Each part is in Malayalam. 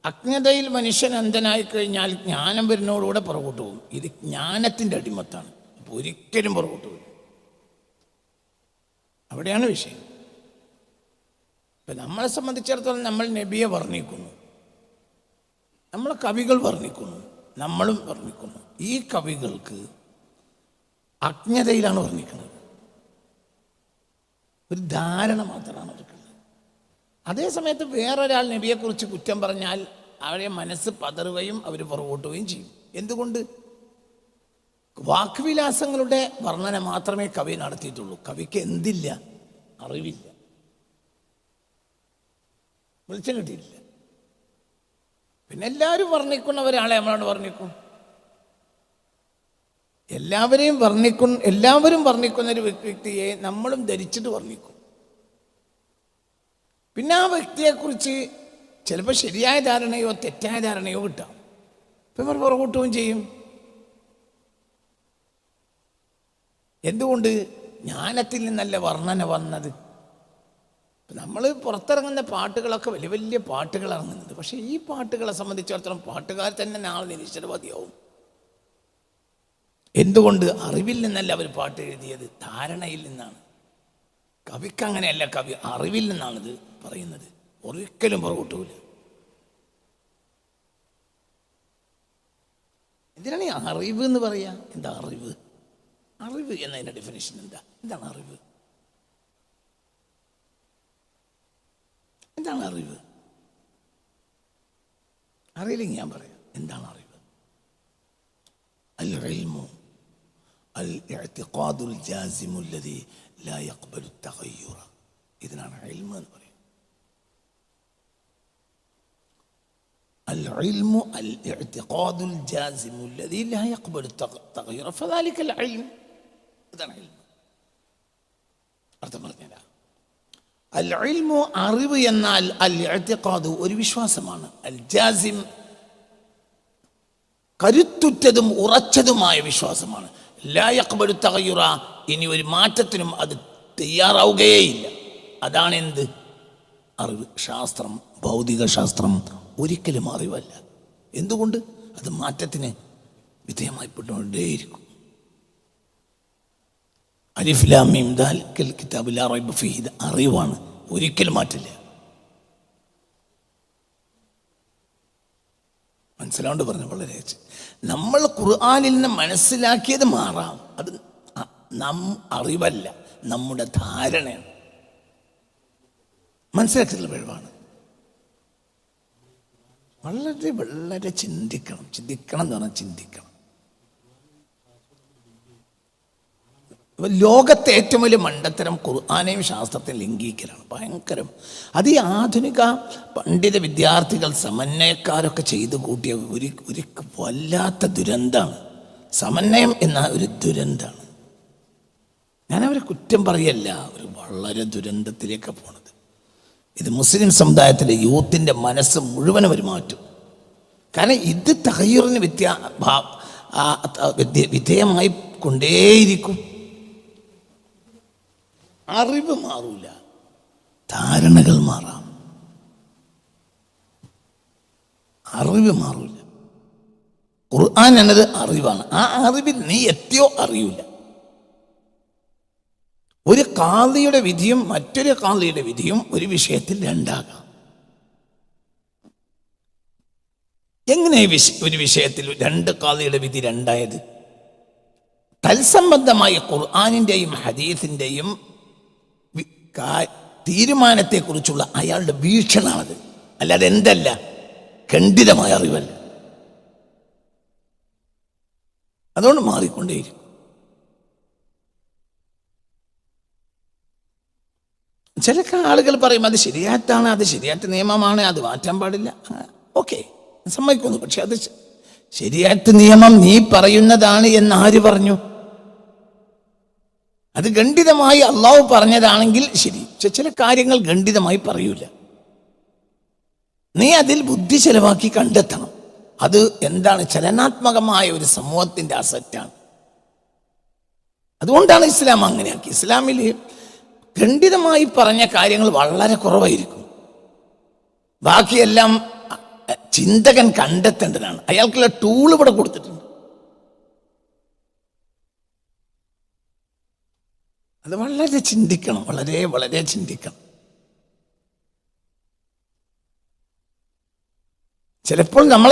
അജ്ഞതയിൽ മനുഷ്യൻ അന്ധനായി കഴിഞ്ഞാൽ ജ്ഞാനം വരുന്നതോടുകൂടെ പുറകോട്ട് പോകും. ഇത് ജ്ഞാനത്തിൻ്റെ അടിമത്താണ്. അപ്പോൾ ഒരിക്കലും പുറകോട്ട് പോകും. അവിടെയാണ് വിഷയം. ഇപ്പം നമ്മളെ സംബന്ധിച്ചിടത്തോളം നമ്മൾ നബിയെ വർണ്ണിക്കുന്നു, നമ്മളെ കവികൾ വർണ്ണിക്കുന്നു, നമ്മളും വർണ്ണിക്കുന്നു. ഈ കവികൾക്ക് അജ്ഞതയിലാണ് വർണ്ണിക്കുന്നത്. ഒരു ധാരണ മാത്രമാണ് അവർക്കുള്ളത്. അതേസമയത്ത് വേറൊരാൾ നബിയെക്കുറിച്ച് കുറ്റം പറഞ്ഞാൽ അവരെ മനസ്സ് പതറുകയും അവർ പുറകോട്ടുകയും ചെയ്യും. എന്തുകൊണ്ട്? വാക്വിലാസങ്ങളുടെ വർണ്ണന മാത്രമേ കവി നടത്തിയിട്ടുള്ളൂ. കവിക്ക് എന്തില്ല? അറിവില്ല, വെളിച്ചം കിട്ടിയില്ല. പിന്നെ എല്ലാവരും വർണ്ണിക്കുന്ന ഒരാളെ നമ്മളോട് വർണ്ണിക്കും. എല്ലാവരും വർണ്ണിക്കുന്ന ഒരു വ്യക്തിയെ നമ്മളും ധരിച്ചിട്ട് വർണ്ണിക്കും. പിന്നെ ആ വ്യക്തിയെക്കുറിച്ച് ചിലപ്പോൾ ശരിയായ ധാരണയോ തെറ്റായ ധാരണയോ കിട്ടാം. ഇപ്പം ഇവർ പുറകോട്ടുകയും ചെയ്യും. എന്തുകൊണ്ട്? ജ്ഞാനത്തിൽ നിന്നല്ല വർണ്ണന വന്നത്. നമ്മൾ പുറത്തിറങ്ങുന്ന പാട്ടുകളൊക്കെ വലിയ വലിയ പാട്ടുകൾ ഇറങ്ങുന്നുണ്ട്. പക്ഷേ ഈ പാട്ടുകളെ സംബന്ധിച്ചിടത്തോളം പാട്ടുകാർ തന്നെ നാളെ നിരീശ്വരവാദിയാവും. എന്തുകൊണ്ട്? അറിവിൽ നിന്നല്ല അവർ പാട്ട് എഴുതിയത്, ധാരണയിൽ നിന്നാണ്. കവിക്ക് അങ്ങനെയല്ല, കവി അറിവിൽ നിന്നാണിത് പറയുന്നത്. ഒരിക്കലും പുറകോട്ടൂല. എന്തിനാണ് ഈ അറിവ് എന്ന് പറയാ? എന്താ അറിവ്? അറിവ് എന്നതിൻ്റെ ഡെഫിനേഷൻ എന്താണ് അറിവ്? എന്താണ് അറിവ്? അറിയില്ലെങ്കിൽ ഞാൻ പറയാം എന്താണ് അറിവ്. അൽ ഇൽമു അൽ ഇഅ്തിഖാദുൽ ജാസിമു അല്ലദീ ലാ യഖ്ബലു തഗയ്യുറ. ഇതിനാണ് ഇൽമു എന്ന് പറയുന്നത്. അൽ ഇൽമു അൽ ഇഅ്തിഖാദുൽ ജാസിമു അല്ലദീ ലാ യഖ്ബലു തഗയ്യുറ ഫദാലിക അൽ ഇൽം. ഇതാണ് ഇൽമു. അർത്ഥം പറഞ്ഞുതരാം. അൽ ഇൽമു അറിവ് എന്നാൽ അൽ ഇഅ്തിഖാദു ഒരു വിശ്വാസമാണ്. അൽ ജാസിം കരുത്തുറ്റതും ഉറച്ചതുമായ വിശ്വാസമാണ്. ലാ യഖ്ബലു തഗയ്യുറ ഇനി ഒരു മാറ്റത്തിനും അത് തയ്യാറാവുകയേയില്ല. അതാണ് എന്ത്? അറിവ്. ശാസ്ത്രം, ഭൗതിക ശാസ്ത്രം ഒരിക്കലും അറിവല്ല. എന്തുകൊണ്ട്? അത് മാറ്റത്തിന് വിധേയമായിപ്പെട്ടുകൊണ്ടേയിരിക്കും. അലിഫ് ലാം മീം ദാലിക്കൽ കിതാബു ലാ റൈബ ഫീഹി. ഇത് അറിവാണ്, ഒരിക്കലും മാറ്റില്ല. മനസ്സിലാണ്ട് പറഞ്ഞു. വളരെ നമ്മൾ ഖുർആനിൽ നിന്ന് മനസ്സിലാക്കിയത് മാറാം. അത് അറിവല്ല, നമ്മുടെ ധാരണയാണ്. മനസ്സിലാക്കിയിട്ടുള്ള കഴിവാണ്. വളരെ വളരെ ചിന്തിക്കണം എന്ന് പറഞ്ഞാൽ ചിന്തിക്കണം. ലോകത്തെ ഏറ്റവും വലിയ മണ്ടത്തരം ഖുർആനെയും ശാസ്ത്രത്തെയും ലംഘിക്കലാണ്. ഭയങ്കരം. അത് ഈ ആധുനിക പണ്ഡിത വിദ്യാർത്ഥികൾ സമന്വയക്കാരൊക്കെ ചെയ്തു കൂട്ടിയ ഒരു വല്ലാത്ത ദുരന്തമാണ്. സമന്വയം എന്ന ഒരു ദുരന്തമാണ്. ഞാനവരെ കുറ്റം പറയല്ല, അവർ വളരെ ദുരന്തത്തിലേക്ക് പോണത്. ഇത് മുസ്ലിം സമുദായത്തിലെ യൂത്തിൻ്റെ മനസ്സ് മുഴുവനും അവർ മാറ്റും. കാരണം ഇത് തഗയ്യുറിന് വിധേയമായി കൊണ്ടേയിരിക്കും. അറിവ് മാറൂല, ധാരണകൾ മാറാം. അറിവ് മാറൂല. ഖുർആൻ എന്നത് അറിവാണ്. ആ അറിവിൽ നീ എത്തിയോ അറിയൂല. ഒരു ഖാദിയുടെ വിധിയും മറ്റൊരു ഖാദിയുടെ വിധിയും ഒരു വിഷയത്തിൽ രണ്ടാകാം. എങ്ങനെ ഒരു വിഷയത്തിൽ രണ്ട് ഖാദിയുടെ വിധി രണ്ടായത്? തൽസംബന്ധമായ ഖുർആനിൻ്റെയും ഹദീസിൻ്റെയും തീരുമാനത്തെക്കുറിച്ചുള്ള അയാളുടെ വീക്ഷണമാണത്. അല്ലാതെ എന്തല്ല, ഖണ്ഡിതമായ അറിവല്ല. അതുകൊണ്ട് മാറിക്കൊണ്ടേയിരിക്കും. ചില ആളുകൾ പറയും അത് ശരിയാത്താണ്, അത് ശരിയാത്ത നിയമമാണ്, അത് മാറ്റാൻ പാടില്ല. ഓക്കെ, സമ്മതിക്കുന്നു. പക്ഷെ അത് ശരിയാത്ത നിയമം നീ പറയുന്നതാണ് എന്ന് ആര് പറഞ്ഞു? അത് ഖണ്ഡിതമായി അള്ളാഹു പറഞ്ഞതാണെങ്കിൽ ശരി. പക്ഷെ ചില കാര്യങ്ങൾ ഖണ്ഡിതമായി പറയൂല. നീ അതിൽ ബുദ്ധി ചെലവാക്കി കണ്ടെത്തണം. അത് എന്താണ്? ചലനാത്മകമായ ഒരു സമൂഹത്തിൻ്റെ അസറ്റാണ്. അതുകൊണ്ടാണ് ഇസ്ലാം അങ്ങനെയാക്കി. ഇസ്ലാമിൽ ഖണ്ഡിതമായി പറഞ്ഞ കാര്യങ്ങൾ വളരെ കുറവായിരിക്കും. ബാക്കിയെല്ലാം ചിന്തകൻ കണ്ടെത്തേണ്ടതാണ്. അയാൾക്കുള്ള ടൂൾ ഇവിടെ കൊടുത്തിട്ടുണ്ട്. അത് വളരെ ചിന്തിക്കണം, വളരെ വളരെ ചിന്തിക്കണം. ചിലപ്പോൾ നമ്മൾ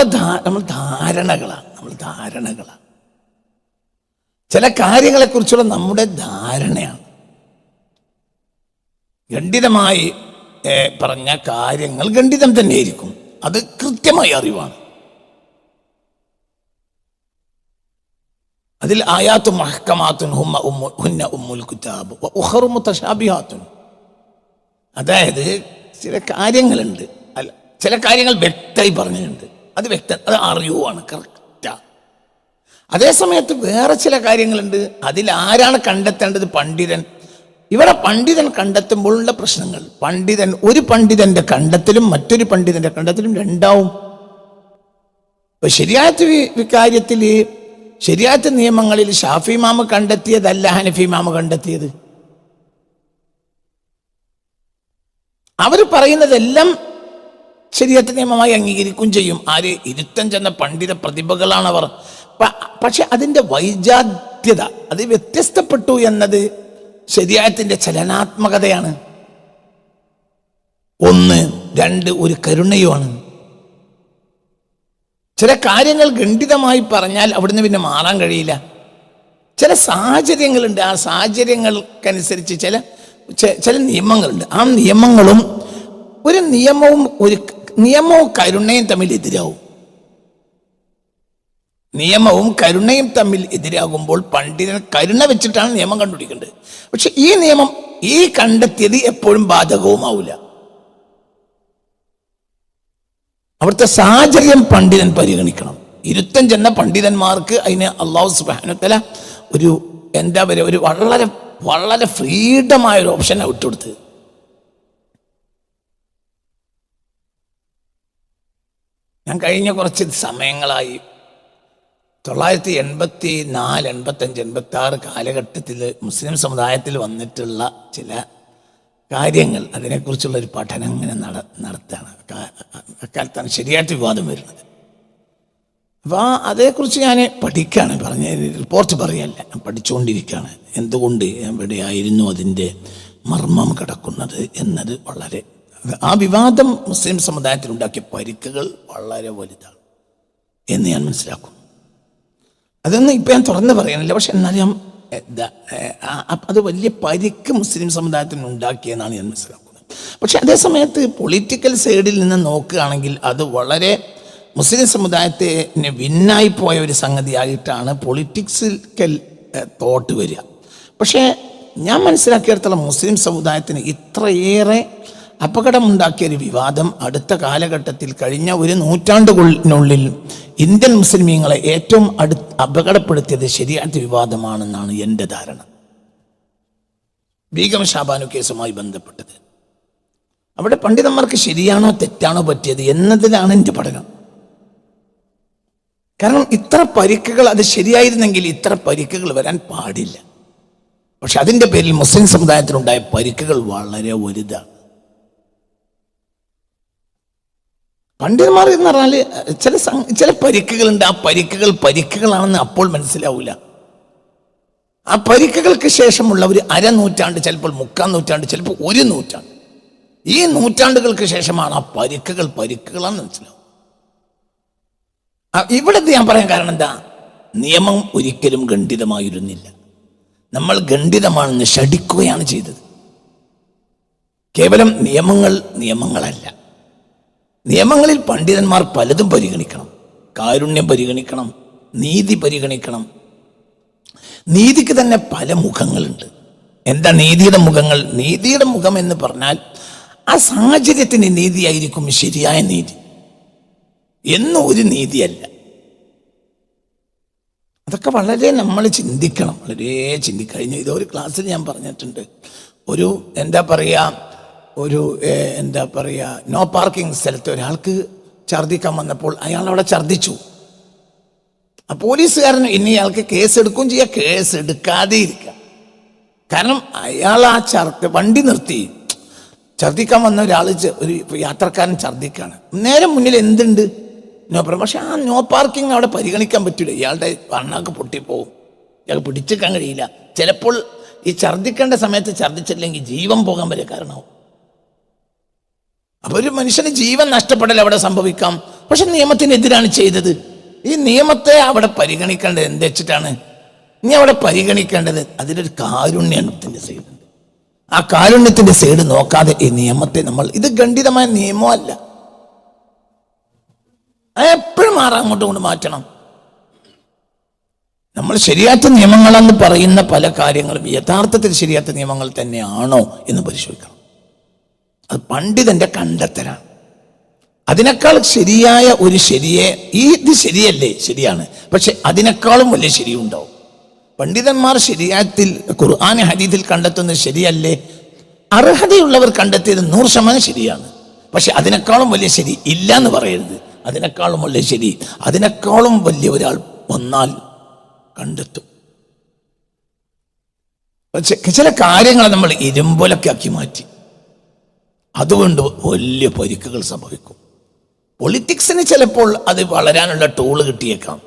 ധാരണകളാണ് ചില കാര്യങ്ങളെക്കുറിച്ചുള്ള നമ്മുടെ ധാരണയാണ്. ഖണ്ഡിതമായി പറഞ്ഞ കാര്യങ്ങൾ ഖണ്ഡിതം തന്നെയായിരിക്കും, അത് കൃത്യമായ അറിവാണ്. അതിൽ ആയാത്തു മഹ്കമാത്തുൻ ഹുന്ന ഉമ്മുൽ കിതാബ് വഉഖറു മുതശാബിഹാത്തുൻ. അതായത് ചില കാര്യങ്ങളുണ്ട്, അല്ല ചില കാര്യങ്ങൾ വ്യക്തമായി പറഞ്ഞിട്ടുണ്ട്, അത് അറിയുവാണ്, കറക്റ്റാ. അതേ സമയത്ത് വേറെ ചില കാര്യങ്ങളുണ്ട്, അതിൽ ആരാണ് കണ്ടെത്തേണ്ടത്? പണ്ഡിതൻ. ഇവിടെ പണ്ഡിതൻ കണ്ടെത്തുമ്പോഴുള്ള പ്രശ്നങ്ങൾ, ഒരു പണ്ഡിതന്റെ കണ്ടെത്തലും മറ്റൊരു പണ്ഡിതന്റെ കണ്ടെത്തലും രണ്ടാവും. ഇപ്പൊ ശരിയാത്ത് നിയമങ്ങളിൽ ഷാഫി ഇമാം കണ്ടെത്തിയതല്ല ഹനഫി ഇമാം കണ്ടെത്തിയത്. അവർ പറയുന്നതെല്ലാം ശരിയാത്ത് നിയമമായി അംഗീകരിക്കുകയും ചെയ്യും. ആര്? ഇരുത്തം ചെന്ന പണ്ഡിത പ്രതിഭകളാണ് അവർ. പക്ഷെ അതിൻ്റെ വൈജാത്യത, അത് വ്യത്യസ്തപ്പെട്ടു എന്നത് ശരിയാത്തിന്റെ ചലനാത്മകതയാണ്. 1, 2 ഒരു കരുണയുമാണ്. ചില കാര്യങ്ങൾ ഖണ്ഡിതമായി പറഞ്ഞാൽ അവിടുന്ന് പിന്നെ മാറാൻ കഴിയില്ല. ചില സാഹചര്യങ്ങളുണ്ട്, ആ സാഹചര്യങ്ങൾക്കനുസരിച്ച് ചില നിയമങ്ങളുണ്ട്. ആ നിയമങ്ങളും ഒരു നിയമവും കരുണയും തമ്മിൽ എതിരാവും. നിയമവും കരുണയും തമ്മിൽ എതിരാകുമ്പോൾ പണ്ഡിതൻ കരുണ വെച്ചിട്ടാണ് നിയമം കണ്ടുപിടിക്കേണ്ടത്. പക്ഷെ ഈ നിയമം കണ്ടെത്തിയത് എപ്പോഴും ബാധകവുമാവില്ല. അവിടുത്തെ സാഹചര്യം പണ്ഡിതൻ പരിഗണിക്കണം. ഇരുത്തം ചെന്ന പണ്ഡിതന്മാർക്ക് അതിന് അല്ലാഹു സുബ്ഹാനഹു വ തആല ഒരു വളരെ വളരെ ഫ്രീഡമായ ഒരു ഓപ്ഷനാണ് വിട്ടുകൊടുത്തത്. ഞാൻ കഴിഞ്ഞ കുറച്ച് സമയങ്ങളായി 1984, 85, 86 കാലഘട്ടത്തിൽ മുസ്ലിം സമുദായത്തിൽ വന്നിട്ടുള്ള ചില കാര്യങ്ങൾ, അതിനെക്കുറിച്ചുള്ള ഒരു പഠനം ഇങ്ങനെ നടത്താണ്. അക്കാലത്താണ് ശരിയായിട്ട് വിവാദം വരുന്നത്. അപ്പോൾ അതേക്കുറിച്ച് ഞാൻ പഠിക്കുകയാണ്, റിപ്പോർട്ട് പറയല്ല, ഞാൻ പഠിച്ചുകൊണ്ടിരിക്കുകയാണ്. എന്തുകൊണ്ട് എവിടെയായിരുന്നു അതിൻ്റെ മർമ്മം കിടക്കുന്നത് എന്നത് ആ വിവാദം മുസ്ലിം സമുദായത്തിലുണ്ടാക്കിയ പരിക്കുകൾ വളരെ വലുതാണ് എന്ന് ഞാൻ മനസ്സിലാക്കും. അതൊന്നും ഇപ്പം ഞാൻ തുറന്ന് പറയുന്നില്ല, പക്ഷെ എന്നാലും അത് വലിയ പരിക്ക് മുസ്ലിം സമുദായത്തിന് ഉണ്ടാക്കിയെന്നാണ് ഞാൻ മനസ്സിലാക്കുന്നത്. പക്ഷെ അതേ സമയത്ത് പൊളിറ്റിക്കൽ സൈഡിൽ നിന്ന് നോക്കുകയാണെങ്കിൽ അത് വളരെ മുസ്ലിം സമുദായത്തിന് വിന്നായി പോയ ഒരു സംഗതിയായിട്ടാണ് പൊളിറ്റിക്സിക്കൽ തോട്ട് വരിക. പക്ഷേ ഞാൻ മനസ്സിലാക്കിയിടത്തോളം മുസ്ലിം സമുദായത്തിന് ഇത്രയേറെ അപകടമുണ്ടാക്കിയ ഒരു വിവാദം അടുത്ത കാലഘട്ടത്തിൽ കഴിഞ്ഞ ഒരു നൂറ്റാണ്ടുകളിനുള്ളിൽ ഇന്ത്യൻ മുസ്ലിമീങ്ങളെ ഏറ്റവും അപകടപ്പെടുത്തിയത് ശരിയാത്ത് വിവാദമാണെന്നാണ് എൻ്റെ ധാരണ. ബീഗം ഷാബാനു കേസുമായി ബന്ധപ്പെട്ടത് അവിടെ പണ്ഡിതന്മാർക്ക് ശരിയാണോ തെറ്റാണോ പറ്റിയത് എന്നതിലാണ് എൻ്റെ പഠനം. കാരണം ഇത്ര പരിക്കുകൾ, അത് ശരിയായിരുന്നെങ്കിൽ ഇത്ര പരിക്കുകൾ വരാൻ പാടില്ല. പക്ഷെ അതിൻ്റെ പേരിൽ മുസ്ലിം സമുദായത്തിനുണ്ടായ പരിക്കുകൾ വളരെ വലുതാണ്. പണ്ഡിതന്മാർ എന്ന് പറഞ്ഞാൽ ചില പരിക്കുകളുണ്ട്, ആ പരിക്കുകളാണെന്ന് അപ്പോൾ മനസ്സിലാവില്ല. ആ പരിക്കുകൾക്ക് ശേഷമുള്ള ഒരു അരനൂറ്റാണ്ട്, ചിലപ്പോൾ 3/4 നൂറ്റാണ്ട്, ചിലപ്പോൾ 1 നൂറ്റാണ്ട്, ഈ നൂറ്റാണ്ടുകൾക്ക് ശേഷമാണ് ആ പരിക്കുകളാണെന്ന് മനസ്സിലാവും. ഇവിടെ ഞാൻ പറയാൻ കാരണം എന്താ? നിയമം ഒരിക്കലും ഖണ്ഡിതമായിരുന്നില്ല. നമ്മൾ ഖണ്ഡിതമാണെന്ന് ശഠിക്കുകയാണ് ചെയ്തത്. കേവലം നിയമങ്ങളല്ല, നിയമങ്ങളിൽ പണ്ഡിതന്മാർ പലതും പരിഗണിക്കണം. കാരുണ്യം പരിഗണിക്കണം, നീതി പരിഗണിക്കണം. നീതിക്ക് തന്നെ പല മുഖങ്ങളുണ്ട്. എന്താ നീതിയുടെ മുഖങ്ങൾ? നീതിയുടെ മുഖം എന്ന് പറഞ്ഞാൽ ആ സാഹചര്യത്തിന് നീതിയായിരിക്കും ശരിയായ നീതി, എന്നും ഒരു നീതിയല്ല. അതൊക്കെ വളരെ നമ്മൾ ചിന്തിക്കണം, വളരെ ചിന്തിക്കഴിഞ്ഞ ഇതൊരു ക്ലാസ്സിൽ ഞാൻ പറഞ്ഞിട്ടുണ്ട്. എന്താ പറയുക നോ പാർക്കിംഗ് സ്ഥലത്ത് ഒരാൾക്ക് ഛർദ്ദിക്കാൻ വന്നപ്പോൾ അയാൾ അവിടെ ഛർദ്ദിച്ചു. ആ പോലീസുകാരൻ ഇനി അയാൾക്ക് കേസ് എടുക്കുകയും ചെയ്യുക, കേസ് എടുക്കാതെ ഇരിക്കുക. കാരണം അയാൾ വണ്ടി നിർത്തി, ഛർദ്ദിക്കാൻ വന്ന ഒരാൾ, ഒരു യാത്രക്കാരൻ ഛർദ്ദിക്കാണ്, നേരെ മുന്നിൽ എന്തുണ്ട്? No parking. പക്ഷെ ആ നോ പാർക്കിംഗ് അവിടെ പരിഗണിക്കാൻ പറ്റില്ല. ഇയാളുടെ അണ്ണാക്ക് പൊട്ടിപ്പോവും, ഇയാൾക്ക് പിടിച്ചെടുക്കാൻ കഴിയില്ല. ചിലപ്പോൾ ഈ ഛർദ്ദിക്കേണ്ട സമയത്ത് ഛർദ്ദിച്ചില്ലെങ്കിൽ ജീവൻ പോകാൻ വരെ കാരണമാവും. അപ്പൊ ഒരു മനുഷ്യന് ജീവൻ നഷ്ടപ്പെടൽ അവിടെ സംഭവിക്കാം. പക്ഷെ നിയമത്തിനെതിരാണ് ചെയ്തത്. ഈ നിയമത്തെ അവിടെ പരിഗണിക്കേണ്ടത് എന്ത് വെച്ചിട്ടാണ്? ഇനി അവിടെ പരിഗണിക്കേണ്ടത് അതിലൊരു കാരുണ്യത്തിന്റെ സൈഡുണ്ട്. ആ കാരുണ്യത്തിന്റെ സൈഡ് നോക്കാതെ ഈ നിയമത്തെ ഇത് ഖണ്ഡിതമായ നിയമമല്ല, എപ്പോഴും അങ്ങോട്ടും കൊണ്ട് മാറ്റണം. നമ്മൾ ശരിയാത്ത നിയമങ്ങളെന്ന് പറയുന്ന പല കാര്യങ്ങളും യഥാർത്ഥത്തിൽ ശരിയാത്ത നിയമങ്ങൾ തന്നെയാണോ എന്ന് പരിശോധിക്കണം. അത് പണ്ഡിതന്റെ കണ്ടെത്തലാണ്. അതിനേക്കാൾ ശരിയായ ഒരു ശരിയെ, ഇത് ശരിയല്ലേ, ശരിയാണ്, പക്ഷെ അതിനേക്കാളും വലിയ ശരിയുണ്ടാവും. പണ്ഡിതന്മാർ ശരിയാത്തിൽ ഖുർആൻ ഹദീസിൽ കണ്ടെത്തുന്നത് ശരിയല്ലേ, അർഹതയുള്ളവർ കണ്ടെത്തിയത് 100% ശരിയാണ്. പക്ഷെ അതിനേക്കാളും വലിയ ശരി ഇല്ല എന്ന് പറയരുത്. അതിനേക്കാളും വലിയ ശരി, അതിനേക്കാളും വലിയ ഒരാൾ വന്നാൽ കണ്ടെത്തും. ചില കാര്യങ്ങൾ നമ്മൾ ഇരുമ്പൊലൊക്കെ ആക്കി മാറ്റി, അതുകൊണ്ട് വലിയ പരിക്കുകൾ സംഭവിക്കും. പൊളിറ്റിക്സിന് ചിലപ്പോൾ അത് വളരാനുള്ള ടൂള് കിട്ടിയേക്കാം.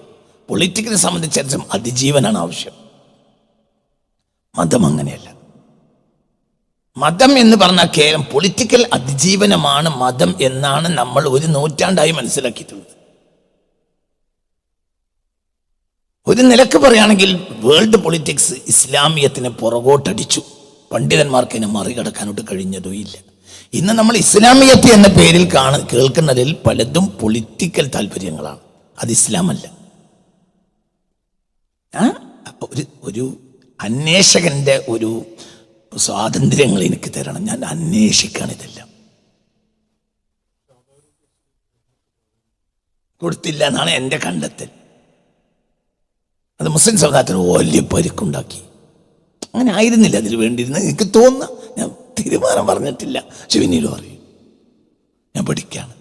പൊളിറ്റിക്സിനെ സംബന്ധിച്ചിടത്തോളം അതിജീവനാണ് ആവശ്യം. മതം അങ്ങനെയല്ല. മതം എന്ന് പറഞ്ഞാൽ കേവലം പൊളിറ്റിക്കൽ അതിജീവനമാണ് മതം എന്നാണ് നമ്മൾ ഒരു നൂറ്റാണ്ടായി മനസ്സിലാക്കിയിട്ടുള്ളത്. ഒരു നിലക്ക് പറയുകയാണെങ്കിൽ വേൾഡ് പൊളിറ്റിക്സ് ഇസ്ലാമിയത്തിന് പുറകോട്ടടിച്ചു. പണ്ഡിതന്മാർക്ക് ഇതിനെ മറികടക്കാനോട്ട് കഴിഞ്ഞതോ ഇല്ല. ഇന്ന് നമ്മൾ ഇസ്ലാമിയത്ത് എന്ന പേരിൽ കേൾക്കുന്നതിൽ പലതും പൊളിറ്റിക്കൽ താല്പര്യങ്ങളാണ്, അത് ഇസ്ലാമല്ല. ഒരു അന്വേഷകന്റെ ഒരു സ്വാതന്ത്ര്യങ്ങൾ എനിക്ക് തരണം, ഞാൻ അന്വേഷിക്കാണ്. ഇതെല്ലാം കൊടുത്തില്ല എന്നാണ് എൻ്റെ കണ്ടെത്തൽ. അത് മുസ്ലിം സമുദായത്തിന് വലിയ പരിക്കുണ്ടാക്കി. അങ്ങനെ ആയിരുന്നില്ല അതിൽ വേണ്ടിയിരുന്നത് എനിക്ക് തോന്നുന്ന. ഞാൻ തീരുമാനം പറഞ്ഞിട്ടില്ല, പക്ഷെ പിന്നീട് പറയും. ഞാൻ പഠിക്കുകയാണ്.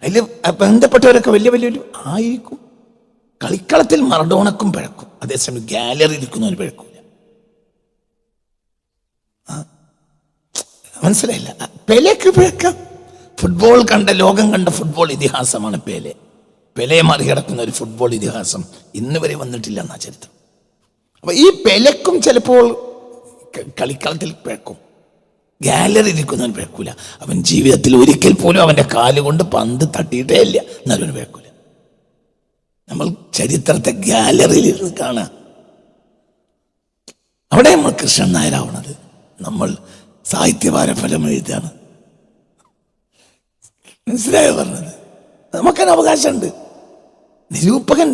അതിൽ ബന്ധപ്പെട്ടവരൊക്കെ വലിയ വലിയൊരു ആയിരിക്കും. കളിക്കളത്തിൽ മറഡോണക്കും പിഴക്കും, അതേസമയം ഗാലറിയിൽ ഇരിക്കുന്നവന് പിഴക്കൂല. മനസ്സിലായില്ല? പെലെക്ക് പിഴക്കാം. ഫുട്ബോൾ ലോകം കണ്ട ഫുട്ബോൾ ഇതിഹാസമാണ് പെലെ. പെലയെ മറികടക്കുന്ന ഒരു ഫുട്ബോൾ ഇതിഹാസം ഇന്ന് വരെ വന്നിട്ടില്ല എന്നാ ചരിത്രം. അപ്പൊ ഈ പെലക്കും ചിലപ്പോൾ കളിക്കളത്തിൽ പിഴക്കും, ഗാലറി ഇരിക്കുന്നവൻ പിഴക്കൂല. അവൻ ജീവിതത്തിൽ ഒരിക്കൽ പോലും അവന്റെ കാലുകൊണ്ട് പന്ത് തട്ടിയിട്ടേ ഇല്ല, എന്നാലും പിഴക്കൂല. നമ്മൾ ചരിത്രത്തെ ഗാലറിയിൽ കാണാം. അവിടെ നമ്മൾ കൃഷ്ണൻ നായരാവണത്. നമ്മൾ സാഹിത്യഭാര ഫലം എഴുതാണ്. മനസ്സിലായോ പറഞ്ഞത്? നമുക്കതിന് അവകാശമുണ്ട്.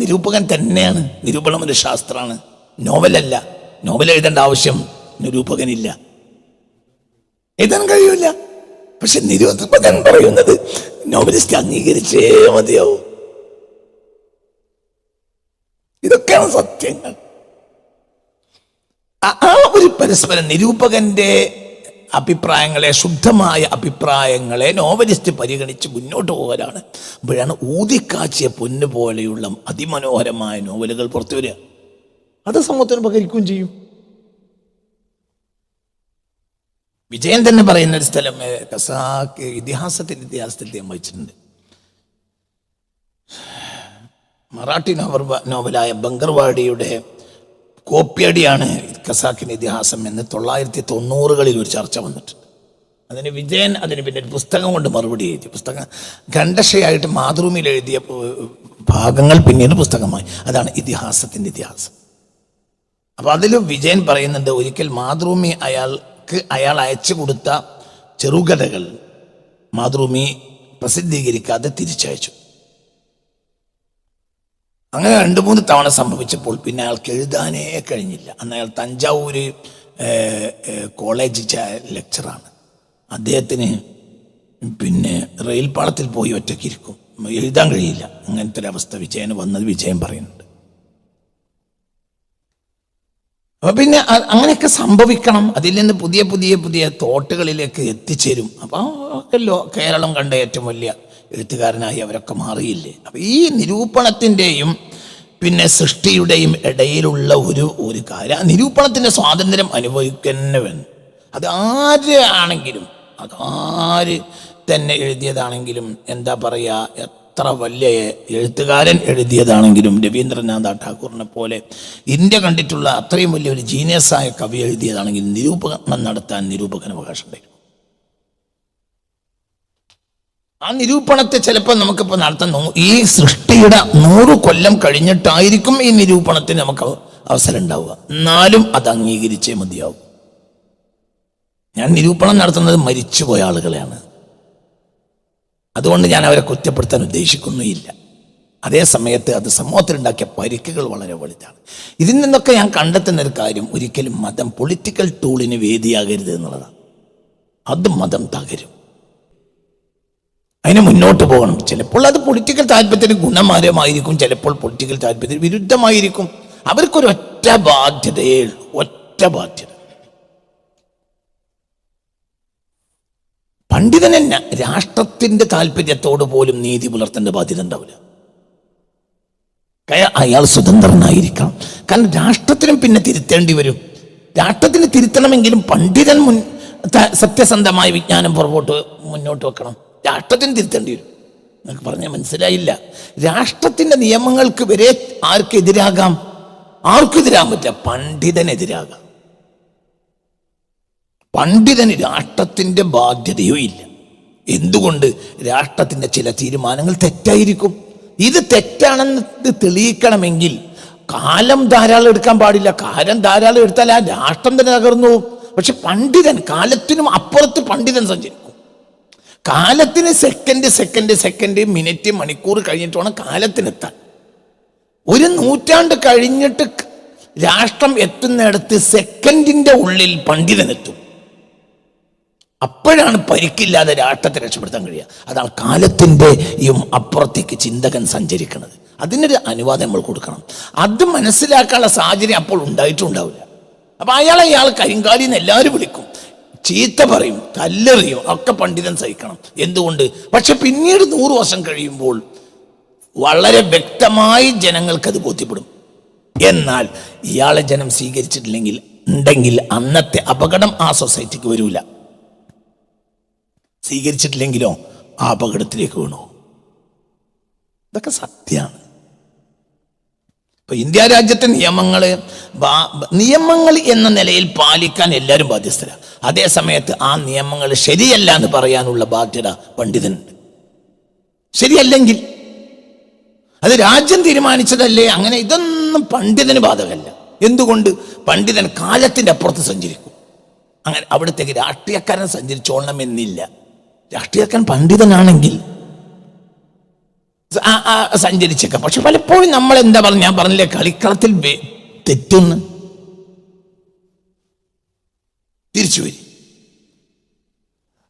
നിരൂപകൻ തന്നെയാണ്. നിരൂപണം ഒരു ശാസ്ത്രമാണ്, നോവലല്ല. നോവൽ എഴുതേണ്ട ആവശ്യം നിരൂപകനില്ല, എഴുതാൻ കഴിയൂല. പക്ഷെ നിരൂപകൻ പറയുന്നത് നോവലിസ്റ്റ് അംഗീകരിച്ചേ മതിയാവും. ഇതൊക്കെയാണ് സത്യങ്ങൾ. ആ ഒരു പരസ്പരം നിരൂപകന്റെ അഭിപ്രായങ്ങളെ, ശുദ്ധമായ അഭിപ്രായങ്ങളെ നോവലിസ്റ്റ് പരിഗണിച്ച് മുന്നോട്ട് പോകാനാണ്. അപ്പോഴാണ് ഊതിക്കാച്ചിയ പൊന്നു പോലെയുള്ള അതിമനോഹരമായ നോവലുകൾ പുറത്തു വരിക. അത് സമൂഹത്തിന് ഉപകരിക്കുകയും ചെയ്യും. വിജയൻ തന്നെ പറയുന്ന ഒരു സ്ഥലം ഖസാക്ക് ഇതിഹാസത്തിൽ ഞാൻ വായിച്ചിട്ടുണ്ട്. മറാഠി നോവലായ ബംഗർവാഡിയുടെ കോപ്പിയടിയാണ് ഖസാക്കിന്റെ ഇതിഹാസം എന്ന് 1990കളിൽ ഒരു ചർച്ച വന്നിട്ടുണ്ട്. അതിന് വിജയൻ പിന്നെ ഒരു പുസ്തകം കൊണ്ട് മറുപടി എഴുതി. പുസ്തകം ഖണ്ഡശയായിട്ട് മാതൃഭൂമിയിൽ എഴുതിയ ഭാഗങ്ങൾ പിന്നീട് പുസ്തകമായി. അതാണ് ഇതിഹാസത്തിന്റെ ഇതിഹാസം. അപ്പൊ അതിൽ വിജയൻ പറയുന്നുണ്ട്, ഒരിക്കൽ മാതൃഭൂമി അയാൾ അയച്ചു കൊടുത്ത ചെറുകഥകൾ മാതൃഭൂമി പ്രസിദ്ധീകരിക്കാതെ തിരിച്ചയച്ചു. അങ്ങനെ 2-3 തവണ സംഭവിച്ചപ്പോൾ പിന്നെ അയാൾക്ക് എഴുതാനേ കഴിഞ്ഞില്ല. അന്ന് അയാൾ തഞ്ചാവൂര് കോളേജ് ലെക്ചറാണ്. അദ്ദേഹത്തിന് പിന്നെ റെയിൽ പാളത്തിൽ പോയി ഒറ്റയ്ക്കിരിക്കും, എഴുതാൻ കഴിയില്ല. അങ്ങനത്തെ ഒരു അവസ്ഥ വിജയന് വന്നത് വിജയൻ പറയുന്നുണ്ട്. അപ്പൊ പിന്നെ അങ്ങനെയൊക്കെ സംഭവിക്കണം. അതിൽ നിന്ന് പുതിയ പുതിയ പുതിയ തോട്ടുകളിലേക്ക് എത്തിച്ചേരും. അപ്പോൾ കേരളം കണ്ട ഏറ്റവും വലിയ എഴുത്തുകാരനായി അവരൊക്കെ മാറിയില്ലേ. അപ്പൊ ഈ നിരൂപണത്തിൻ്റെയും പിന്നെ സൃഷ്ടിയുടെയും ഇടയിലുള്ള ഒരു കാര്യം, നിരൂപണത്തിന്റെ സ്വാതന്ത്ര്യം അനുഭവിക്കുന്ന വേണം. അത് ആര് ആണെങ്കിലും അതാര് തന്നെ എഴുതിയതാണെങ്കിലും, എന്താ പറയുക, എത്ര വലിയ എഴുത്തുകാരൻ എഴുതിയതാണെങ്കിലും, രവീന്ദ്രനാഥ ടാഗോറിനെ പോലെ ഇന്ത്യ കണ്ടിട്ടുള്ള അത്രയും വലിയൊരു ജീനിയസായ കവി എഴുതിയതാണെങ്കിലും നിരൂപണം നടത്താൻ നിരൂപകന് അവകാശമുണ്ടായിരുന്നു. ആ നിരൂപണത്തെ ചിലപ്പോൾ നമുക്കിപ്പോൾ നടത്താൻ ഈ സൃഷ്ടിയുടെ 100 കൊല്ലം കഴിഞ്ഞിട്ടായിരിക്കും ഈ നിരൂപണത്തിന് നമുക്ക് അവസരം ഉണ്ടാവുക. എന്നാലും അത് അംഗീകരിച്ചേ മതിയാവും. ഞാൻ നിരൂപണം നടത്തുന്നത് മരിച്ചുപോയ ആളുകളെയാണ്. അതുകൊണ്ട് ഞാൻ അവരെ കുറ്റപ്പെടുത്താൻ ഉദ്ദേശിക്കുന്നുമില്ല. അതേ സമയത്ത് അത് സമൂഹത്തിലുണ്ടാക്കിയ പരിക്കുകൾ വളരെ വലുതാണ്. ഇതിൽ നിന്നൊക്കെ ഞാൻ കണ്ടെത്തുന്ന ഒരു കാര്യം, ഒരിക്കലും മതം പൊളിറ്റിക്കൽ ടൂളിന് വേദിയാകരുത് എന്നുള്ളതാണ്. അത് മതം തകരും. അതിന് മുന്നോട്ട് പോകണം. ചിലപ്പോൾ അത് പൊളിറ്റിക്കൽ താല്പര്യത്തിന് ഗുണകരമായിരിക്കും, ചിലപ്പോൾ പൊളിറ്റിക്കൽ താല്പര്യത്തിന് വിരുദ്ധമായിരിക്കും. അവർക്കൊരൊറ്റ ബാധ്യതയേ ഉള്ളൂ, ഒറ്റ ബാധ്യത. പണ്ഡിതൻ തന്നെ രാഷ്ട്രത്തിന്റെ താല്പര്യത്തോട് പോലും നീതി പുലർത്തേണ്ട ബാധ്യത ഉണ്ടാവില്ല. അയാൾ സ്വതന്ത്രനായിരിക്കണം. കാരണം രാഷ്ട്രത്തിനും പിന്നെ തിരുത്തേണ്ടി വരും. രാഷ്ട്രത്തിന് തിരുത്തണമെങ്കിലും പണ്ഡിതൻ സത്യസന്ധമായ വിജ്ഞാനം മുന്നോട്ട് വെക്കണം. രാഷ്ട്രത്തിന് തിരുത്തേണ്ടി വരും. നിങ്ങൾക്ക് പറഞ്ഞാൽ മനസ്സിലായില്ല. രാഷ്ട്രത്തിന്റെ നിയമങ്ങൾക്ക് വരെ ആർക്കെതിരാകാം? ആർക്കെതിരാകാൻ പറ്റില്ല? പണ്ഡിതനെതിരാകാം. പണ്ഡിതന് രാഷ്ട്രത്തിന്റെ ബാധ്യതയോ ഇല്ല. എന്തുകൊണ്ട്? രാഷ്ട്രത്തിന്റെ ചില തീരുമാനങ്ങൾ തെറ്റായിരിക്കും. ഇത് തെറ്റാണെന്ന് തെളിയിക്കണമെങ്കിൽ കാലം ധാരാളം എടുക്കാൻ പാടില്ല. കാലം ധാരാളം എടുത്താൽ ആ രാഷ്ട്രം തന്നെ തകർന്നു. പക്ഷെ പണ്ഡിതൻ കാലത്തിനും അപ്പുറത്ത് പണ്ഡിതൻ സഞ്ചരിക്കും. കാലത്തിന് സെക്കൻഡ് മിനിറ്റ് മണിക്കൂർ കഴിഞ്ഞിട്ട് വേണം കാലത്തിനെത്താൻ. 1 നൂറ്റാണ്ട് കഴിഞ്ഞിട്ട് രാഷ്ട്രം എത്തുന്നിടത്ത് സെക്കൻഡിന്റെ ഉള്ളിൽ പണ്ഡിതനെത്തും. അപ്പോഴാണ് പരിക്കില്ലാതെ രാഷ്ട്രത്തെ രക്ഷപ്പെടുത്താൻ കഴിയുക. അതാണ് കാലത്തിൻ്റെയും അപ്പുറത്തേക്ക് ചിന്തകൻ സഞ്ചരിക്കുന്നത്. അതിനൊരു അനുവാദം നമ്മൾ കൊടുക്കണം. അത് മനസ്സിലാക്കാനുള്ള സാഹചര്യം അപ്പോൾ ഉണ്ടായിട്ടുണ്ടാവില്ല. അപ്പം അയാൾ കരിങ്കാലിന്ന് എല്ലാവരും വിളിക്കും, ചീത്ത പറയും, തല്ലെറിയും, ഒക്കെ പണ്ഡിതൻ സഹിക്കണം. എന്തുകൊണ്ട്? പക്ഷെ പിന്നീട് 100 വർഷം കഴിയുമ്പോൾ വളരെ വ്യക്തമായി ജനങ്ങൾക്കത് ബോധ്യപ്പെടും. എന്നാൽ ഇയാളെ ജനം സ്വീകരിച്ചിട്ടില്ലെങ്കിൽ അന്നത്തെ അപകടം ആ സൊസൈറ്റിക്ക് വരൂല. സ്വീകരിച്ചിട്ടില്ലെങ്കിലോ ആ അപകടത്തിലേക്ക് വീണു. ഇതൊക്കെ സത്യമാണ്. ഇപ്പൊ ഇന്ത്യ രാജ്യത്തെ നിയമങ്ങൾ എന്ന നിലയിൽ പാലിക്കാൻ എല്ലാവരും ബാധ്യസ്ഥരാണ്. അതേ സമയത്ത് ആ നിയമങ്ങൾ ശരിയല്ല എന്ന് പറയാനുള്ള ബാധ്യത പണ്ഡിതനുണ്ട്. ശരിയല്ലെങ്കിൽ അത് രാജ്യം തീരുമാനിച്ചതല്ലേ, അങ്ങനെ ഇതൊന്നും പണ്ഡിതന് ബാധകമല്ല. എന്തുകൊണ്ട്? പണ്ഡിതൻ കാലത്തിന്റെ അപ്പുറത്ത് സഞ്ചരിക്കും. അങ്ങനെ അവിടത്തേക്ക് രാഷ്ട്രീയക്കാരൻ സഞ്ചരിച്ചോളണം എന്നില്ല. രാഷ്ട്രീയക്കാരൻ പണ്ഡിതനാണെങ്കിൽ സഞ്ചരിച്ചേക്കാം. പക്ഷെ പലപ്പോഴും നമ്മൾ എന്താ പറഞ്ഞു, ഞാൻ പറഞ്ഞില്ലേ, കളിക്കളത്തിൽ തെറ്റുന്നു തിരിച്ചു വരും.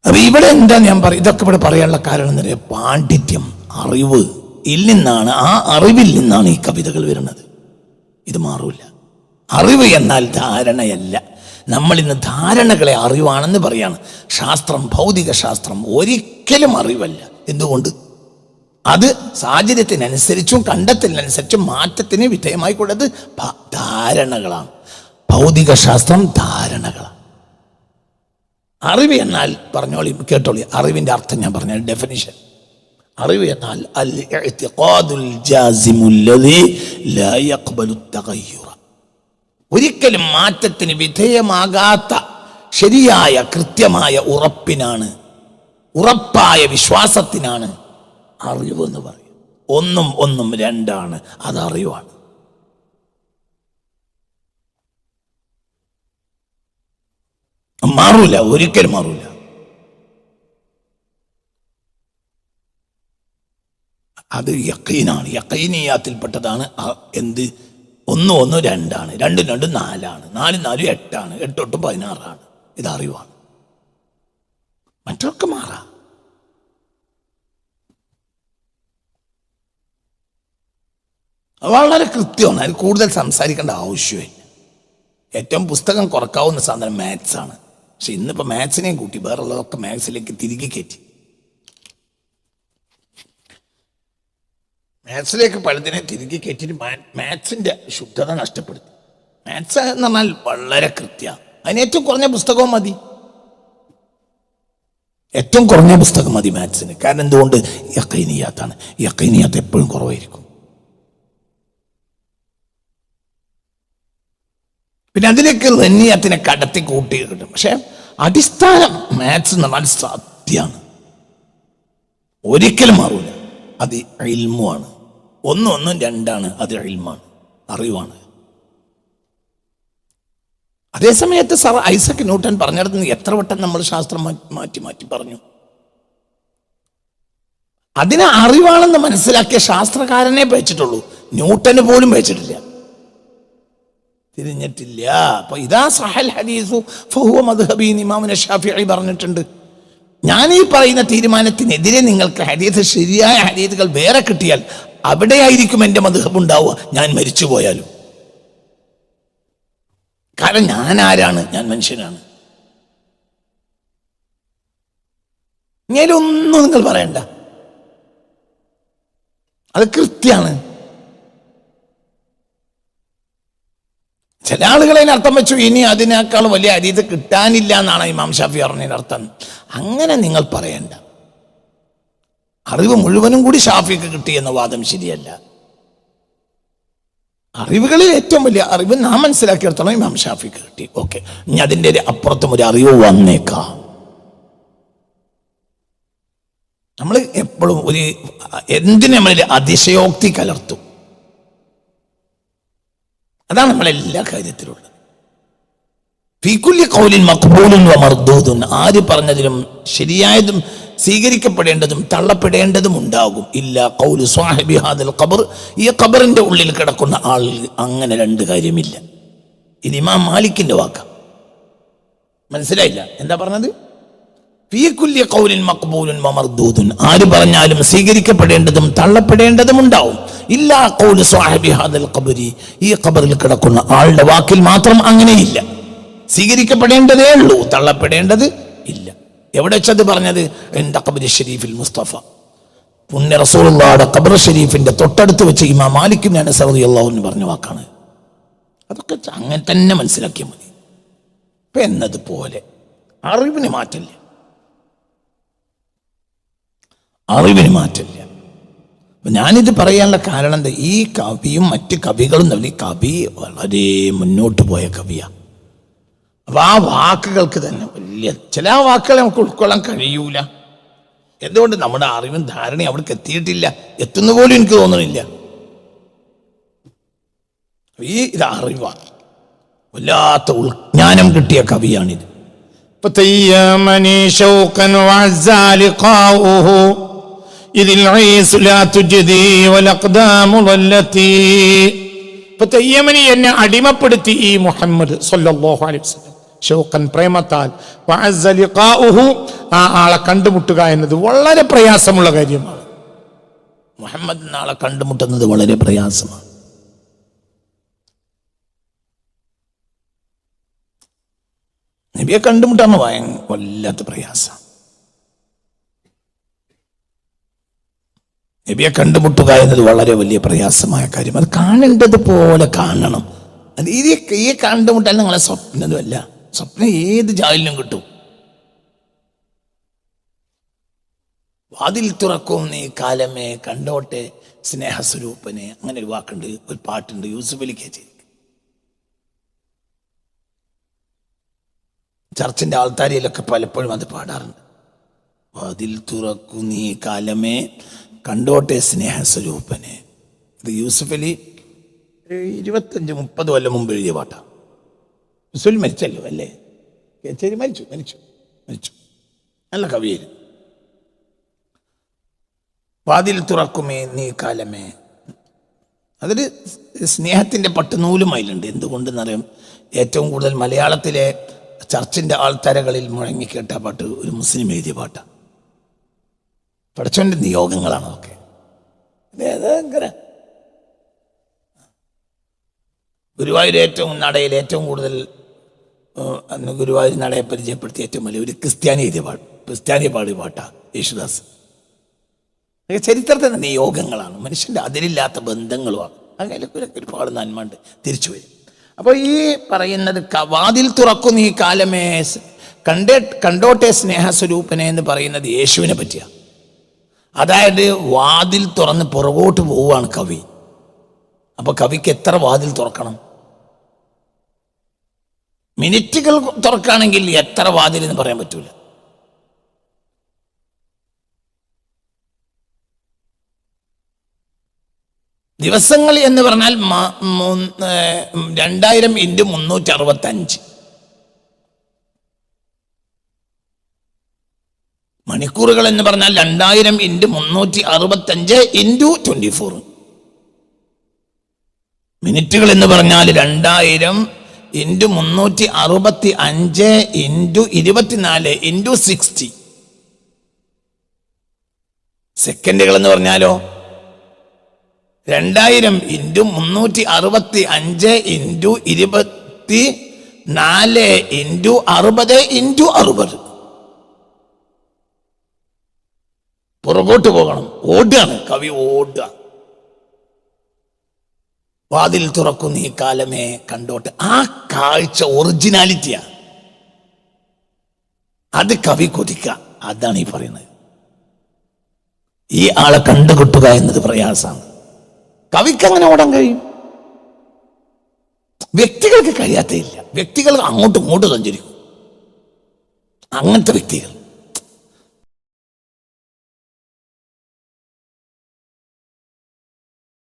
അപ്പൊ ഇവിടെ എന്താ ഞാൻ ഇതൊക്കെ ഇവിടെ പറയാനുള്ള കാരണം എന്താ പറയുക? പാണ്ഡിത്യം, അറിവ് നിന്നാണ്, ആ അറിവിൽ നിന്നാണ് ഈ കവിതകൾ വരുന്നത്. ഇത് മാറൂല. അറിവ് എന്നാൽ ധാരണയല്ല. നമ്മൾ ഇന്ന് ധാരണകളെ അറിവാണെന്ന് പറയാണ്. ശാസ്ത്രം, ഭൗതിക ശാസ്ത്രം ഒരിക്കലും അറിവല്ല. എന്തുകൊണ്ട്? അത് സാഹചര്യത്തിനനുസരിച്ചും കണ്ടെത്തലിനനുസരിച്ചും മാറ്റത്തിന് വിധേയമായിക്കൊണ്ടത് ധാരണകളാണ്. ഭൗതിക ശാസ്ത്രം ധാരണകളാണ്. അറിവ് എന്നാൽ പറഞ്ഞോളി, കേട്ടോളി, അറിവിന്റെ അർത്ഥം ഞാൻ പറഞ്ഞ ഡെഫിനിഷൻ. അറിവ് എന്നാൽ അൽ-ഇഅ്തിഖാദുൽ ജാസിമുൽ ലദീ ലാ യഖ്ബലു തഗയ്യുറ, ഒരിക്കലും മാറ്റത്തിന് വിധേയമാകാത്ത ശരിയായ കൃത്യമായ ഉറപ്പായ വിശ്വാസത്തിനാണ് അറിവ് എന്ന് പറയും. ഒന്നും രണ്ടാണ്, അത് അറിവാണ്. മാറൂല, ഒരിക്കലും മാറൂല. അത് യഖീനാണ്, യഖീനിയാത്തിൽപ്പെട്ടതാണ്. എന്ത്? 1 2 2 2 4 4 4 8 8 8 16. ഇത് അറിവാണ്. മറ്റൊക്കെ മാറാം. വളരെ കൃത്യമാണ്. അതിൽ കൂടുതൽ സംസാരിക്കേണ്ട ആവശ്യമില്ല. ഏറ്റവും പുസ്തകം കുറക്കാവുന്ന സാധനം മാത്സ് ആണ്. പക്ഷെ ഇന്നിപ്പോൾ മാത്സിനെയും കൂട്ടി വേറുള്ളതൊക്കെ മാത്സിലേക്ക് തിരികെ കയറ്റി. മാത്സിലേക്ക് പലതിനെ തിരികെ കയറ്റിയിട്ട് മാത്സിന്റെ ശുദ്ധത നഷ്ടപ്പെടുത്തി. മാത്സ് എന്ന് പറഞ്ഞാൽ വളരെ കൃത്യമാണ്. അതിന് ഏറ്റവും കുറഞ്ഞ പുസ്തകവും മതി. ഏറ്റവും കുറഞ്ഞ പുസ്തകം മതി മാത്സിന്. കാരണം എന്തുകൊണ്ട്? യഖീനിയാത്താണ്. യഖീനിയാത്ത് എപ്പോഴും കുറവായിരിക്കും. പിന്നെ അതിലേക്ക് റന്നിയത്തിനെ കടത്തി കൂട്ടി കിട്ടും. പക്ഷെ അടിസ്ഥാനം മാത്സ് എന്ന് പറഞ്ഞാൽ സത്യമാണ്, ഒരിക്കലും മാറൂല. അത് ഇൽമുമാണ്. ഒന്നും രണ്ടാണ്. അത് ഇൽമാണ്, അറിവാണ്. അതേസമയത്ത് സർ ഐസക് ന്യൂട്ടൻ പറഞ്ഞിടത്തുനിന്ന് എത്ര വട്ടം നമ്മൾ ശാസ്ത്രം മാറ്റി മാറ്റി പറഞ്ഞു. അതിനെ അറിവാണെന്ന് മനസ്സിലാക്കിയ ശാസ്ത്രകാരനെ പേച്ചിട്ടുള്ളൂ, ന്യൂട്ടന് പോലും പേച്ചിട്ടില്ല, തിരിഞ്ഞിട്ടില്ല. അപ്പൊ ഇതാ സഹൽ ഹദീസു ഫഹുവ മദ്ഹബി ഇമാം ശാഫിഈ പറഞ്ഞിട്ടുണ്ട്. ഞാൻ ഈ പറയുന്ന തീരുമാനത്തിനെതിരെ നിങ്ങൾക്ക് ഹദീസ്, ശരിയായ ഹദീസുകൾ വേറെ കിട്ടിയാൽ അവിടെയായിരിക്കും എൻ്റെ മദ്ഹബ് ഉണ്ടാവുക, ഞാൻ മരിച്ചു പോയാലും. കാരണം ഞാൻ ആരാണ്? ഞാൻ മനുഷ്യനാണ്. ഇങ്ങനെയൊന്നും നിങ്ങൾ പറയണ്ട, അത് കൃത്യാണ്. ചില ആളുകൾ അതിനർത്ഥം വെച്ചു ഇനി അതിനേക്കാൾ വലിയ ഹദീസ് കിട്ടാനില്ല എന്നാണ് ഇമാം ഷാഫി പറഞ്ഞതിന് അർത്ഥം. അങ്ങനെ നിങ്ങൾ പറയണ്ട. അറിവ് മുഴുവനും കൂടി ഷാഫിക്ക് കിട്ടിയെന്ന വാദം ശരിയല്ല. അറിവുകളിൽ ഏറ്റവും വലിയ അറിവ് നാം മനസ്സിലാക്കിയെടുത്തോളം ഇമാം ഷാഫിക്ക് കിട്ടി. ഓക്കെ, ഇനി അതിൻ്റെ അപ്പുറത്തും ഒരു അറിവ് വന്നേക്കാം. നമ്മൾ എപ്പോഴും എന്തിനു നമ്മളിൽ അതിശയോക്തി കലർത്തും. അതാണ് നമ്മളെല്ലാ കാര്യത്തിലുള്ളത്. ഫീ കുല്ലി ഖൗലിൻ മഖ്ബൂലുൻ വ മർദൂദുൻ, ആര് പറഞ്ഞതിലും ശരിയായതും സ്വീകരിക്കപ്പെടേണ്ടതും തള്ളപ്പെടേണ്ടതും ഉണ്ടാകും. ഇല്ല ഖൗലു സ്വാഹിബി ഹാദൽ ഖബർ, ഈ ഖബറിന്റെ ഉള്ളിൽ കിടക്കുന്ന ആൾ. അങ്ങനെ രണ്ട് കാര്യമില്ല. ഇത് ഇമാം മാലിക്കിന്റെ വാക്കാ. മനസ്സിലായില്ല എന്താ പറഞ്ഞത്? ഫീ കുല്ലി ഖൗലിൻ മഖ്ബൂലുൻ വ മർദൂദുൻ, ആര് പറഞ്ഞാലും സ്വീകരിക്കപ്പെടേണ്ടതും തള്ളപ്പെടേണ്ടതും ഉണ്ടാവും. ഇല്ലാ ഖൗലു സ്വാഹിബി ഹാദൽ ഖബരി, ഈ ഖബറിൽ കിടക്കുന്ന ആളുടെ വാക്കിൽ മാത്രം അങ്ങനെയില്ല. സ്വീകരിക്കപ്പെടേണ്ടതേ ഉള്ളൂ, തള്ളപ്പെടേണ്ടത് ഇല്ല. എവിടെ വെച്ചത് പറഞ്ഞത്? എൻ്റെ ഖബർ ഷരീഫിൽ മുസ്തഫ, പുണ്യ റസൂലുള്ളാഹിയുടെ ഖബർ ഷരീഫിന്റെ തൊട്ടടുത്ത് വെച്ച് ഇമാം മാലിക് ഇബ്നു അനസ് റളിയല്ലാഹു അൻഹു പറഞ്ഞ വാക്കാണ്. അതൊക്കെ അങ്ങനെ തന്നെ മനസ്സിലാക്കിയാൽ മതി. ഇപ്പൊ എന്നതുപോലെ അറിവിന് മാറ്റില്ല, അറിവിന് മാറ്റില്ല. ഞാനിത് പറയാനുള്ള കാരണം എന്താ? ഈ കവിയും മറ്റ് കവികളും തമ്മിൽ, ഈ കവി വളരെ മുന്നോട്ട് പോയ കവിയാണ്. അപ്പൊ ആ വാക്കുകൾക്ക് തന്നെ വലിയ ചില വാക്കുകൾ നമുക്ക് ഉൾക്കൊള്ളാൻ കഴിയൂല. എന്തുകൊണ്ട്? നമ്മുടെ അറിവും ധാരണയും അവിടേക്ക് എത്തിയിട്ടില്ല, എത്തുന്ന പോലും എനിക്ക് തോന്നുന്നില്ല. ഇത് അറിവാണ്, വല്ലാത്ത ഉൾജ്ഞാനം കിട്ടിയ കവിയാണിത്. എന്നെ അടിമപ്പെടുത്തി ഈ മുഹമ്മദ് സ്വല്ലല്ലാഹു അലൈഹി വസല്ലം ഷൗഖൻ, പ്രേമത്താൽ, വഅസ്സ ലിഖാഉഹു, ആ ആളെ കണ്ടുമുട്ടുക എന്നത് വളരെ പ്രയാസമുള്ള കാര്യമാണ്. മുഹമ്മദ് നാളെ കണ്ടുമുട്ടുന്നത് വളരെ പ്രയാസമാണ്. നബിയെ കണ്ടുമുട്ടാന്ന് വല്ലാത്ത പ്രയാസം. നബിയെ കണ്ടുമുട്ടുക എന്നത് വളരെ വലിയ പ്രയാസമായ കാര്യം. അത് കാണേണ്ടത് പോലെ കാണണം. അത് ഈ കണ്ടുമുട്ടാൻ നിങ്ങളെ സ്വപ്നതുമല്ല, സ്വപ്നം ഏത് ജാലിനും കിട്ടും. വാതിൽ തുറക്കും നീ കാലമേ കണ്ടോട്ടെ സ്നേഹസ്വരൂപനെ, അങ്ങനെ ഒരു വാക്കുണ്ട്, ഒരു പാട്ടുണ്ട്, യൂസുഫ് അലി കേച്ചി. ചർച്ചിന്റെ ആൾത്താരിയിലൊക്കെ പലപ്പോഴും അത് പാടാറുണ്ട്. വാതിൽ തുറക്കു നീ കാലമേ കണ്ടോട്ടെ സ്നേഹസ്വരൂപനെ. ഇത് യൂസുഫ് അലി 25-30 കൊല്ലം മുമ്പ് എഴുതിയ പാട്ടാണ്. യൂസുഫ് മരിച്ചല്ലോ അല്ലേ? കേച്ചേരി മരിച്ചു. നല്ല കവിയായിരുന്നു. വാതിൽ തുറക്കുമേ നീ കാലമേ, അതിൽ സ്നേഹത്തിൻ്റെ പട്ടുനൂലുമയിലുണ്ട്. എന്തുകൊണ്ടെന്നറിയാം? ഏറ്റവും കൂടുതൽ മലയാളത്തിലെ ചർച്ചിൻ്റെ ആൾത്തരകളിൽ മുഴങ്ങിക്കേട്ട പാട്ട് ഒരു മുസ്ലിം എഴുതിയ പാട്ടാണ്. പടച്ചോൻ്റെ നിയോഗങ്ങളാണ് അതൊക്കെ. ഭയങ്കര ഗുരുവായൂർ നടയിൽ ഏറ്റവും കൂടുതൽ ഗുരുവായൂർ നടയെ പരിചയപ്പെടുത്തിയ ഏറ്റവും വലിയ ഒരു ക്രിസ്ത്യാനി പാടിയ പാട്ടാണ് യേശുദാസ്. ചരിത്രത്തിൻ്റെ നിയോഗങ്ങളാണ്, മനുഷ്യൻ്റെ അതിരില്ലാത്ത ബന്ധങ്ങളുമാണ്. അങ്ങനെ ഒരുപാട് നന്മണ്ട് തിരിച്ചു വരും. അപ്പോൾ ഈ പറയുന്നത് വാതിൽ തുറക്കുന്നു ഈ കാലമേ കണ്ടോട്ടെ സ്നേഹസ്വരൂപനെ എന്ന് പറയുന്നത് യേശുവിനെ പറ്റിയാണ്. അതായത് വാതിൽ തുറന്ന് പുറകോട്ട് പോവുകയാണ് കവി. അപ്പൊ കവിക്ക് എത്ര വാതിൽ തുറക്കണം? മിനിറ്റുകൾ തുറക്കുകയാണെങ്കിൽ എത്ര വാതിൽ എന്ന് പറയാൻ പറ്റൂല. ദിവസങ്ങൾ എന്ന് പറഞ്ഞാൽ 2000 × 365. മണിക്കൂറുകൾ എന്ന് പറഞ്ഞാൽ 2000 × 365 × 24. മിനിറ്റുകൾ എന്ന് പറഞ്ഞാൽ 2000 × 365 × 24 × 60. സെക്കൻഡുകൾ എന്ന് പറഞ്ഞാലോ 2000 × 365 × 24 × 60 × 60. പുറകോട്ട് പോകണം, ഓടുകയാണ് കവി, ഓടുക. വാതിൽ തുറക്കുന്ന ഈ കാലമേ കണ്ടോട്ടെ. ആ കാഴ്ച ഒറിജിനാലിറ്റിയാ, അത് കവി കൊതിക്കുക. അതാണ് ഈ പറയുന്നത്. ഈ ആളെ കണ്ടുകിട്ടുക എന്നത് പ്രയാസമാണ്. കവിക്ക് അങ്ങനെ ഓടാൻ കഴിയും, വ്യക്തികൾക്ക് കഴിയാത്തയില്ല. വ്യക്തികൾ അങ്ങോട്ടും ഇങ്ങോട്ടും സഞ്ചരിക്കും, അങ്ങനത്തെ വ്യക്തികൾ.